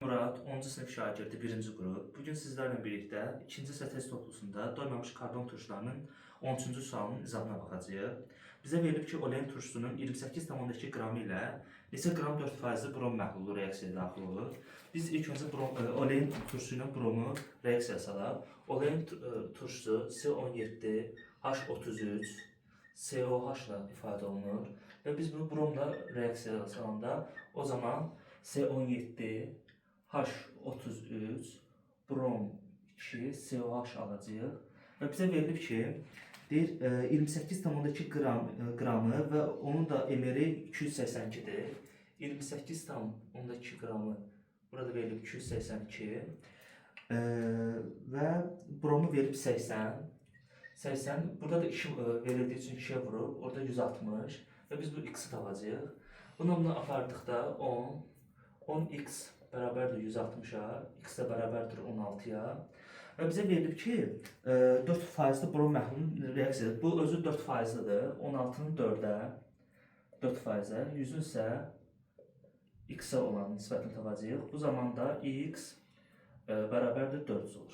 Murad, 10-cu sinif şagirdi, 1-ci qrup. Bugün sizlərlə birlikdə 2-ci sətir toplusunda doymamış karbon turşularının 13-cü sualının izahına baxacağıq. Bizə verilib ki, olein turşusunun 28,2 qramı ilə neçə qram 4% brom məhlulu reaksiyaya daxil olur. Biz ilk öncə olein turşusu ilə bromu reaksiyaya salaq. Olein turşusu C17H33 COH ilə ifadə olunur və biz bunu bromla reaksiyaya salanda o zaman C17 H33 brom 2 COH alacağıq və bizə verilib ki, deyir 28,2 qramı və onun da emeri 282-dir. 28,2 qramı burada verilib 282 və bromu verib 80. Burada da 2 verildiyi üçün 2-yə vurub, orada 160 və biz bu x-i tapacağıq. Bunu apardıqda 10x bərabərdir 160-a, x də bərabərdir 16-ya. Və bizə verilib ki, 4%-li brom məhlulunun reaksiyası. Bu özü 4%-lidir. 16-nın 4-ə, 4%-ə, 100-ün isə x-ə olan nisbətini tapacağıq. Bu zaman da x bərabərdir 400 olur.